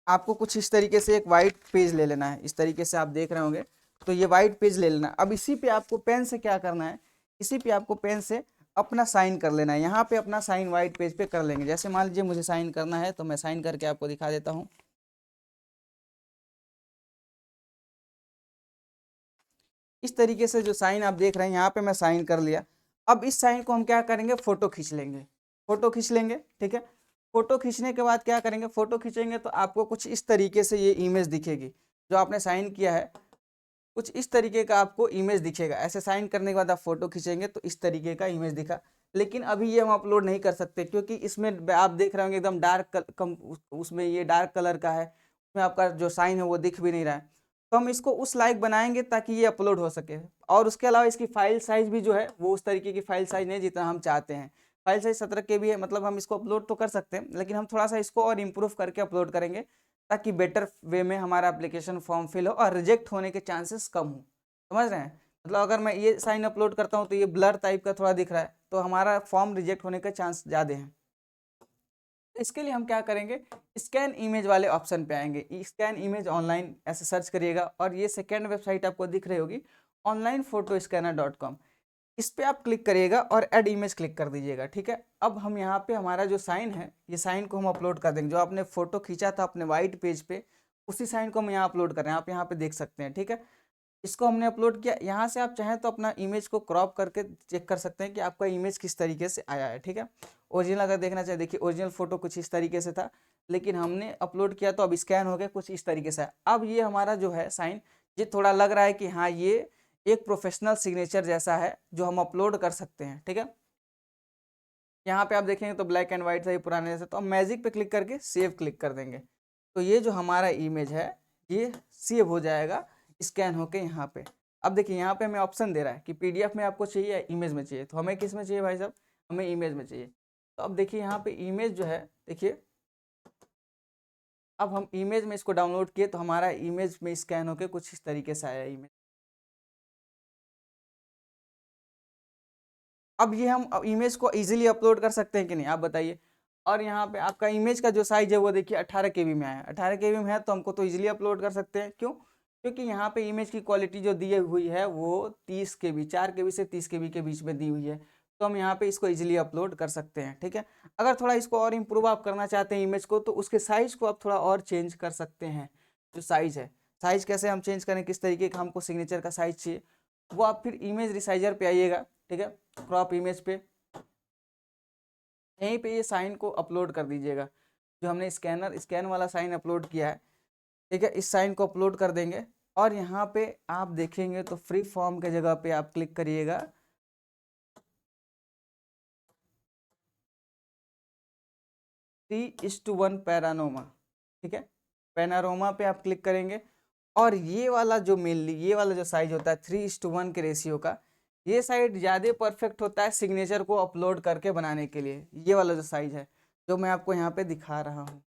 आपको कुछ इस तरीके से एक वाइट पेज ले लेना है, इस तरीके से आप देख रहे होंगे, तो ये वाइट पेज ले लेना। अब इसी पे आपको पेन से क्या करना है, इसी पे आपको पेन से अपना साइन कर लेना है। यहाँ पे अपना साइन वाइट पेज पे कर लेंगे। जैसे मान लीजिए मुझे साइन करना है, तो मैं साइन करके आपको दिखा देता हूँ। इस तरीके से जो साइन आप देख रहे हैं, यहाँ पे मैं साइन कर लिया। अब इस साइन को हम क्या करेंगे, फोटो खींच लेंगे, फोटो खींच लेंगे, ठीक है। फोटो खींचने के बाद क्या करेंगे, फोटो खींचेंगे तो आपको कुछ इस तरीके से ये इमेज दिखेगी, जो आपने साइन किया है कुछ इस तरीके का आपको इमेज दिखेगा। ऐसे साइन करने के बाद आप फोटो खींचेंगे तो इस तरीके का इमेज दिखा। लेकिन अभी ये हम अपलोड नहीं कर सकते, क्योंकि इसमें आप देख रहे होंगे एकदम डार्क उसमें ये डार्क कलर का है, उसमें आपका जो साइन है वो दिख भी नहीं रहा है। तो हम इसको उस लायक बनाएंगे ताकि ये अपलोड हो सके। और उसके अलावा इसकी फाइल साइज भी जो है वो उस तरीके की फाइल साइज नहीं जितना हम चाहते हैं। फाइल साइज 17 KB है, मतलब हम इसको अपलोड तो कर सकते हैं, लेकिन हम थोड़ा सा इसको और इम्प्रूव करके अपलोड करेंगे ताकि बेटर वे में हमारा एप्लीकेशन फॉर्म फिल हो और रिजेक्ट होने के चांसेस कम हो। समझ रहे हैं, मतलब अगर मैं ये साइन अपलोड करता हूँ तो ये ब्लर टाइप का थोड़ा दिख रहा है, तो हमारा फॉर्म रिजेक्ट होने के चांस ज़्यादा हैं। इसके लिए हम क्या करेंगे, स्कैन इमेज वाले ऑप्शन पे आएंगे। स्कैन इमेज ऑनलाइन ऐसे सर्च करिएगा और ये सेकेंड वेबसाइट आपको दिख रही होगी, onlinephotoScanner.com। इस पे आप क्लिक करिएगा और ऐड इमेज क्लिक कर दीजिएगा, ठीक है। अब हम यहाँ पे हमारा जो साइन है, ये साइन को हम अपलोड कर देंगे। जो आपने फोटो खींचा था अपने वाइट पेज पे, उसी साइन को हम यहाँ अपलोड कर रहे हैं, आप यहाँ पे देख सकते हैं, ठीक है। इसको हमने अपलोड किया। यहाँ से आप चाहें तो अपना इमेज को क्रॉप करके चेक कर सकते हैं कि आपका इमेज किस तरीके से आया है, ठीक है। ओरिजिनल अगर देखना चाहे, देखिए ओरिजिनल फोटो कुछ इस तरीके से था, लेकिन हमने अपलोड किया तो अब स्कैन हो गया, कुछ इस तरीके से। अब ये हमारा जो है साइन, ये थोड़ा लग रहा है कि हाँ ये एक प्रोफेशनल सिग्नेचर जैसा है जो हम अपलोड कर सकते हैं, ठीक है। यहाँ पे आप देखेंगे तो ब्लैक एंड व्हाइट था ये पुराने जैसे, तो हम मैजिक पे क्लिक करके सेव क्लिक कर देंगे, तो ये जो हमारा इमेज है ये सेव हो जाएगा स्कैन होके यहाँ पे। अब देखिए यहाँ पे हमें ऑप्शन दे रहा है कि PDF में आपको चाहिए या इमेज में चाहिए, तो हमें किस में चाहिए भाई साहब, हमें इमेज में चाहिए। तो अब देखिए यहाँ पे इमेज जो है, देखिए अब हम इमेज में इसको डाउनलोड किए तो हमारा इमेज में स्कैन होके कुछ इस तरीके से आया इमेज। अब ये हम इमेज को इजीली अपलोड कर सकते हैं कि नहीं, आप बताइए। और यहाँ पे आपका इमेज का जो साइज है वो देखिए 18 केबी में आया, 18 केबी में है तो हमको तो इजीली अपलोड कर सकते हैं। क्यों? क्योंकि यहाँ पे इमेज की क्वालिटी जो दी हुई है वो 30 केबी, 4 केबी से 30 केबी के बीच में दी हुई है, तो हम यहाँ पे इसको इजीली अपलोड कर सकते हैं। ठीक है, अगर थोड़ा इसको और इम्प्रूव आप करना चाहते हैं इमेज को, तो उसके साइज को आप थोड़ा और चेंज कर सकते हैं। जो साइज है, साइज कैसे हम चेंज करें, किस तरीके का हमको सिग्नेचर का साइज चाहिए, वो आप फिर इमेज रिसाइजर पे आइएगा। ठीक है, क्रॉप इमेज पे, यहीं पे ये साइन को अपलोड कर दीजिएगा, जो हमने स्कैन वाला साइन अपलोड किया है। ठीक है, इस साइन को अपलोड कर देंगे और यहाँ पे आप देखेंगे तो फ्री फॉर्म के जगह पे आप क्लिक करिएगा। 3:1 पैरानोमा। ठीक है, पैनारोमा पे आप क्लिक करेंगे और ये वाला जो मेनली ये वाला जो साइज होता है 3:1 के रेशियो का, ये साइज ज़्यादा परफेक्ट होता है सिग्नेचर को अपलोड करके बनाने के लिए। ये वाला जो साइज है जो मैं आपको यहाँ पे दिखा रहा हूँ,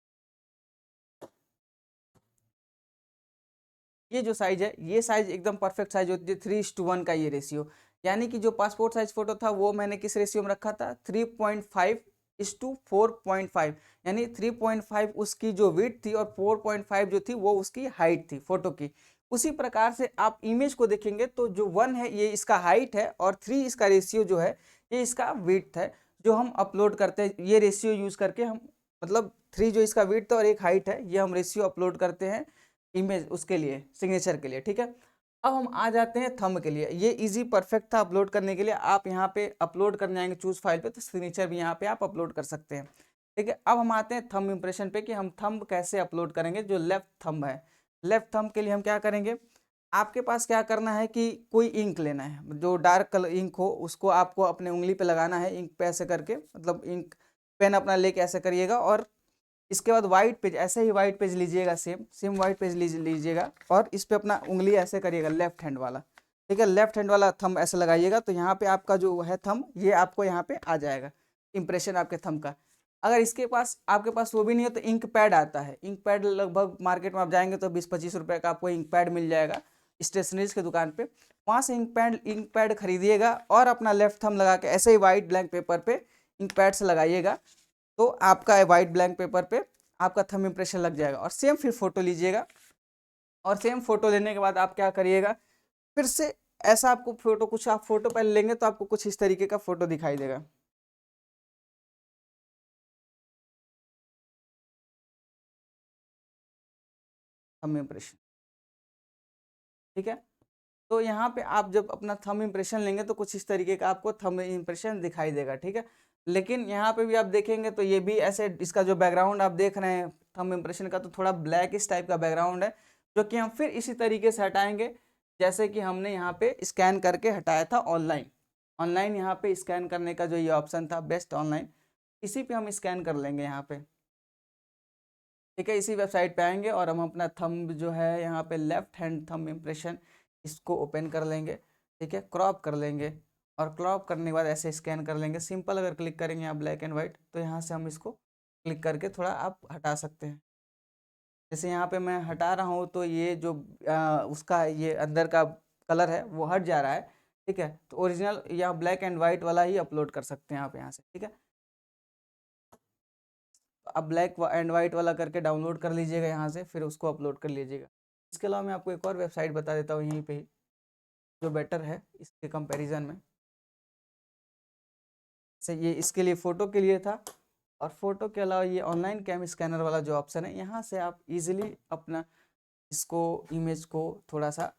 ये जो साइज है ये साइज एकदम परफेक्ट साइज होती है 3:1 का ये रेशियो। यानी कि जो पासपोर्ट साइज फोटो था वो मैंने किस रेशियो में रखा था, 3.5:4.5, यानी 3.5 उसकी जो विड्थ थी और 4.5 जो थी वो उसकी हाइट थी फोटो की। उसी प्रकार से आप इमेज को देखेंगे तो जो 1 है ये इसका हाइट है और 3 इसका रेशियो जो है ये इसका विड्थ है, जो हम अपलोड करते हैं ये रेशियो यूज करके हम, मतलब 3 जो इसका विड्थ और एक हाइट है ये हम रेशियो अपलोड करते हैं इमेज उसके लिए, सिग्नेचर के लिए। ठीक है, अब हम आ जाते हैं थंब के लिए। ये इजी परफेक्ट था अपलोड करने के लिए। आप यहाँ पे अपलोड करने आएंगे चूज फाइल पे तो सिग्नेचर भी यहाँ पे आप अपलोड कर सकते हैं। ठीक है, अब हम आते हैं थंब इंप्रेशन पे कि हम थंब कैसे अपलोड करेंगे। जो लेफ्ट थंब है, लेफ्ट थंब के लिए हम क्या करेंगे, आपके पास क्या करना है कि कोई इंक लेना है, जो डार्क कलर इंक हो उसको आपको अपने उंगली पे लगाना है, इंक पे ऐसे करके, मतलब इंक पेन अपना लेके ऐसे करिएगा और इसके बाद व्हाइट पेज, ऐसे ही व्हाइट पेज लीजिएगा, सेम सेम व्हाइट पेज लीजिएगा और इस पे अपना उंगली ऐसे करिएगा लेफ्ट हैंड वाला। ठीक है, लेफ्ट हैंड वाला थंब ऐसे लगाइएगा तो यहाँ पे आपका जो है थंब ये आपको यहाँ पे आ जाएगा इंप्रेशन आपके थंब का। अगर इसके पास आपके पास वो भी नहीं है तो इंक पैड आता है, इंक पैड लगभग मार्केट में आप जाएंगे तो 20-25 रुपए का आपको इंक पैड मिल जाएगा स्टेशनरीज की दुकान पे, वहाँ से इंक पैड खरीदिएगा और अपना लेफ्ट थंब लगा के ऐसे ही व्हाइट ब्लैंक पेपर पे इंक पैड से लगाइएगा तो आपका व्हाइट ब्लैंक पेपर पे आपका थंब इंप्रेशन लग जाएगा। और सेम फिर फोटो लीजिएगा और सेम फोटो लेने के बाद आप क्या करिएगा, फिर से ऐसा आपको फोटो, कुछ आप फोटो पहले लेंगे तो आपको कुछ इस तरीके का फोटो दिखाई देगा, थंब इंप्रेशन। ठीक है, तो यहाँ पे आप जब अपना थंब इंप्रेशन लेंगे तो कुछ इस तरीके का आपको थंब इंप्रेशन दिखाई देगा। ठीक है, लेकिन यहाँ पे भी आप देखेंगे तो ये भी ऐसे, इसका जो बैकग्राउंड आप देख रहे हैं थंब इंप्रेशन का तो थोड़ा ब्लैक इस टाइप का बैकग्राउंड है, जो कि हम फिर इसी तरीके से हटाएंगे जैसे कि हमने यहाँ पे स्कैन करके हटाया था ऑनलाइन। ऑनलाइन यहाँ पे स्कैन करने का जो ये ऑप्शन था बेस्ट ऑनलाइन, इसी पे हम स्कैन कर लेंगे यहाँ पे। ठीक है, इसी वेबसाइट पे आएंगे और हम अपना थंब जो है यहाँ पे लेफ्ट हैंड थंब इम्प्रेशन इसको ओपन कर लेंगे। ठीक है, क्रॉप कर लेंगे और क्रॉप करने के बाद ऐसे स्कैन कर लेंगे। सिंपल अगर क्लिक करेंगे यहाँ ब्लैक एंड वाइट तो यहाँ से हम इसको क्लिक करके थोड़ा आप हटा सकते हैं। जैसे यहाँ पे मैं हटा रहा हूँ तो ये जो उसका ये अंदर का कलर है वो हट जा रहा है। ठीक है, तो ओरिजिनल या ब्लैक एंड वाइट वाला ही अपलोड कर सकते हैं आप यहाँ से। ठीक है, आप ब्लैक एंड वाइट वाला करके डाउनलोड कर लीजिएगा यहाँ से, फिर उसको अपलोड कर लीजिएगा। इसके अलावा मैं आपको एक और वेबसाइट बता देता हूँ यहीं पे ही, जो बेटर है इसके कंपैरिजन में। से ये इसके लिए फ़ोटो के लिए था, और फोटो के अलावा ये ऑनलाइन कैम स्कैनर वाला जो ऑप्शन है, यहाँ से आप इजीली अपना इसको इमेज को थोड़ा सा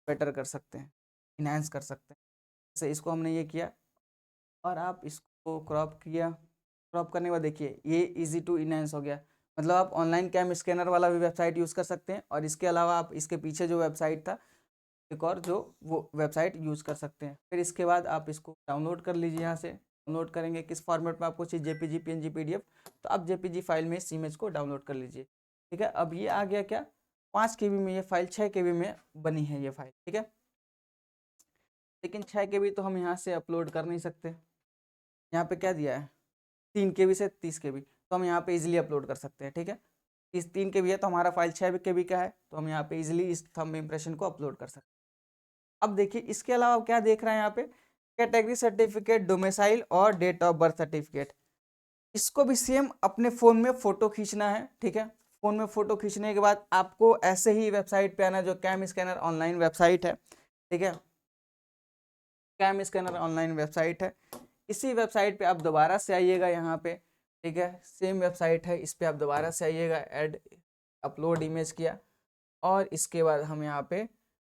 बेटर कर सकते हैं, इन्हांस कर सकते हैं। जैसे इसको हमने ये किया और आप इसको क्रॉप किया, क्रॉप करने के बाद देखिए ये इजी टू इनहेंस हो गया। मतलब आप ऑनलाइन कैम स्कैनर वाला भी वेबसाइट यूज़ कर सकते हैं और इसके अलावा आप इसके पीछे जो वेबसाइट था एक और जो वो वेबसाइट यूज़ कर सकते हैं। फिर इसके बाद आप इसको डाउनलोड कर लीजिए। यहाँ से डाउनलोड करेंगे किस फॉर्मेट में आपको चाहिए, जेपीजी, पीएनजी, पीडीएफ, तो आप जेपीजी फाइल में इस इमेज को डाउनलोड कर लीजिए। ठीक है, अब ये आ गया क्या, 5 KB में ये फाइल, 6 KB में बनी है ये फाइल। ठीक है, लेकिन 6 KB तो हम यहाँ से अपलोड कर नहीं सकते। यहाँ पे क्या दिया है, 3 KB से 30 KB, तो हम यहाँ पे इजीली अपलोड कर सकते हैं। ठीक है, इस 3 KB है तो हमारा फाइल 6 KB का है, तो हम यहाँ पे इजीली इस थंब इम्प्रेशन को अपलोड कर सकते हैं। अब देखिए इसके अलावा क्या देख रहे हैं यहाँ पे, कैटेगरी सर्टिफिकेट, डोमिसाइल और डेट ऑफ बर्थ सर्टिफिकेट। इसको भी सेम अपने फ़ोन में फ़ोटो खींचना है। ठीक है, फ़ोन में फ़ोटो खींचने के बाद आपको ऐसे ही वेबसाइट पे आना, जो कैम स्कैनर ऑनलाइन वेबसाइट है। ठीक है, कैम स्कैनर ऑनलाइन वेबसाइट है, इसी वेबसाइट पे आप दोबारा से आइएगा यहाँ पे। ठीक है, सेम वेबसाइट है, इस पे आप दोबारा से आइएगा, ऐड अपलोड इमेज किया, और इसके बाद हम यहाँ पे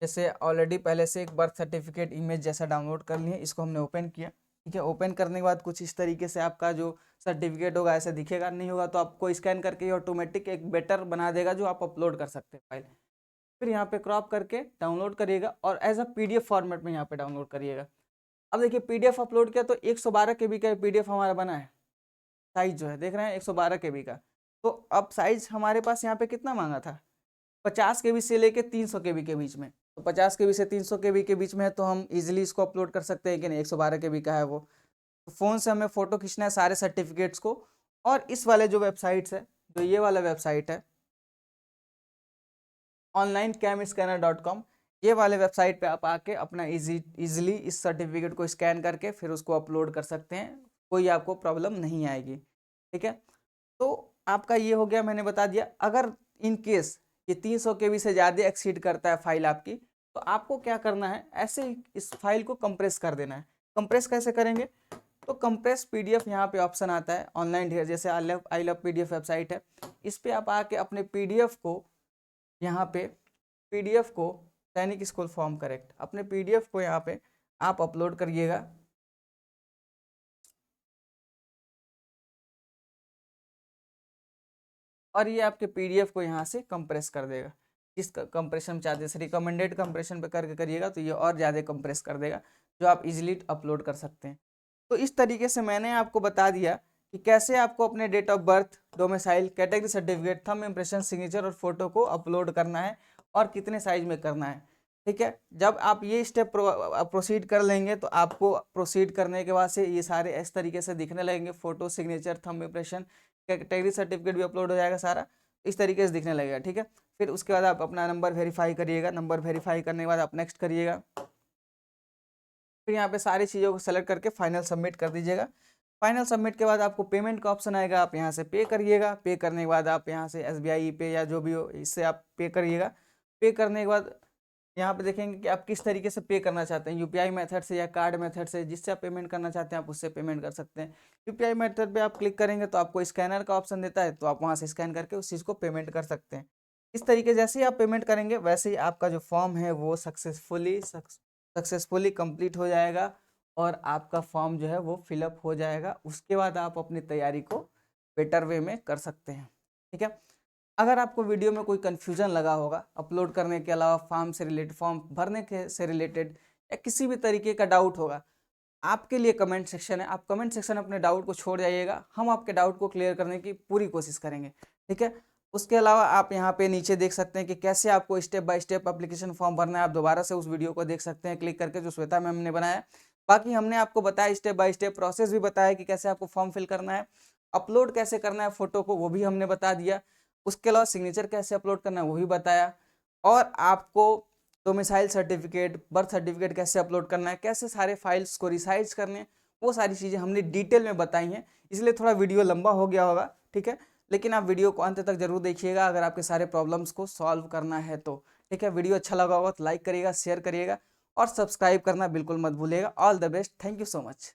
जैसे ऑलरेडी पहले से एक बर्थ सर्टिफिकेट इमेज जैसा डाउनलोड कर लिए, इसको हमने ओपन किया। ठीक है, ओपन करने के बाद कुछ इस तरीके से आपका जो सर्टिफिकेट होगा ऐसे दिखेगा, नहीं होगा तो आपको स्कैन करके ऑटोमेटिक एक बेटर बना देगा जो आप अपलोड कर सकते हैं फाइल। फिर यहाँ पे क्रॉप करके डाउनलोड करिएगा और एज अ PDF फॉर्मेट में यहाँ पे डाउनलोड करिएगा। अब देखिए PDF अपलोड किया तो 112 KB का PDF हमारा बना है, साइज जो है देख रहे हैं 112 KB का। तो अब साइज हमारे पास यहाँ पे कितना मांगा था, 50 KB से लेके 300 KB के बीच में। तो 50 KB से 300 KB के बीच में है, तो हम इजीली इसको अपलोड कर सकते हैं कि नहीं, 112 KB का है वो। तो फ़ोन से हमें फ़ोटो खींचना है सारे सर्टिफिकेट्स को, और इस वाले जो वेबसाइट्स है, जो ये वाला वेबसाइट है onlinecamscanner.com, ये वाले वेबसाइट पे आप आके अपना इजीली इस सर्टिफिकेट को स्कैन करके फिर उसको अपलोड कर सकते हैं, कोई आपको प्रॉब्लम नहीं आएगी। ठीक है, तो आपका ये हो गया, मैंने बता दिया। अगर इन केस ये 300 KB से ज़्यादा एक्सीड करता है फाइल आपकी, तो आपको क्या करना है, ऐसे ही इस फाइल को कंप्रेस कर देना है। कंप्रेस कैसे करेंगे, तो कंप्रेस PDF यहाँ पे ऑप्शन आता है ऑनलाइन, जैसे आई लव PDF वेबसाइट है, इस पर आप आके अपने PDF को यहाँ पे PDF को सैनिक स्कूल फॉर्म करेक्ट, अपने PDF को यहाँ पे आप अपलोड करिएगा। और ये आपके PDF को यहाँ से कंप्रेस कर देगा। जिस कंप्रेशन चार्जेस रिकमेंडेड कंप्रेशन पे करके करिएगा तो ये और ज़्यादा कंप्रेस कर देगा, जो आप इजीली अपलोड कर सकते हैं। तो इस तरीके से मैंने आपको बता दिया कि कैसे आपको अपने date of birth, domicile, category certificate, thumb impression, signature और फोटो को अपलोड करना है और कितने साइज में करना है। ठीक है, जब आप ये स्टेप प्रोसीड कर लेंगे तो आपको प्रोसीड करने के बाद से ये सारे इस तरीके से दिखने लगेंगे, photo, signature, thumb impression, category certificate भी अपलोड हो जाएगा सारा, इस तरीके से दिखने लगेगा। ठीक है, फिर उसके बाद आप अपना नंबर वेरीफाई करिएगा, नंबर वेरीफाई करने के बाद आप नेक्स्ट करिएगा। फिर यहाँ पे सारी चीज़ों को सेलेक्ट करके फाइनल सबमिट कर दीजिएगा। फाइनल सबमिट के बाद आपको पेमेंट का ऑप्शन आएगा, आप यहाँ से पे करिएगा। पे करने के बाद आप यहाँ से SBI पे या जो भी हो इससे आप पे करिएगा। पे करने के बाद यहाँ पे देखेंगे कि आप किस तरीके से पे करना चाहते हैं, UPI मेथड से या कार्ड मेथड से, जिससे आप पेमेंट करना चाहते हैं आप उससे पेमेंट कर सकते हैं। UPI मेथड पे आप क्लिक करेंगे तो आपको स्कैनर का ऑप्शन देता है, तो आप वहाँ से स्कैन करके उस चीज़ को पेमेंट कर सकते हैं। इस तरीके जैसे ही आप पेमेंट करेंगे वैसे ही आपका जो फॉर्म है वो सक्सेसफुली कंप्लीट हो जाएगा और आपका फॉर्म जो है वो फिलअप हो जाएगा। उसके बाद आप अपनी तैयारी को बेटर वे में कर सकते हैं। ठीक है, अगर आपको वीडियो में कोई कन्फ्यूजन लगा होगा अपलोड करने के अलावा, फॉर्म से रिलेटेड, फॉर्म भरने के से रिलेटेड, या किसी भी तरीके का डाउट होगा, आपके लिए कमेंट सेक्शन है, आप कमेंट सेक्शन में अपने डाउट को छोड़ जाइएगा, हम आपके डाउट को क्लियर करने की पूरी कोशिश करेंगे। ठीक है, उसके अलावा आप यहाँ पे नीचे देख सकते हैं कि कैसे आपको step by step application form भरना है। आप दोबारा से उस वीडियो को देख सकते हैं क्लिक करके, जो श्वेता मैम ने बनाया। बाकी हमने आपको बताया स्टेप बाय स्टेप प्रोसेस भी बताया कि कैसे आपको फॉर्म फिल करना है, अपलोड कैसे करना है फोटो को वो भी हमने बता दिया। उसके अलावा सिग्नेचर कैसे अपलोड करना है वो भी बताया, और आपको डोमिसाइल सर्टिफिकेट, बर्थ सर्टिफिकेट कैसे अपलोड करना है, कैसे सारे फाइल्स को रिसाइज करने हैं, वो सारी चीज़ें हमने डिटेल में बताई हैं। इसलिए थोड़ा वीडियो लंबा हो गया होगा। ठीक है, लेकिन आप वीडियो को अंत तक जरूर देखिएगा अगर आपके सारे प्रॉब्लम्स को सॉल्व करना है तो। ठीक है, वीडियो अच्छा लगा होगा तो लाइक करिएगा, शेयर करिएगा और सब्सक्राइब करना बिल्कुल मत भूलिएगा। All the best, thank you so much.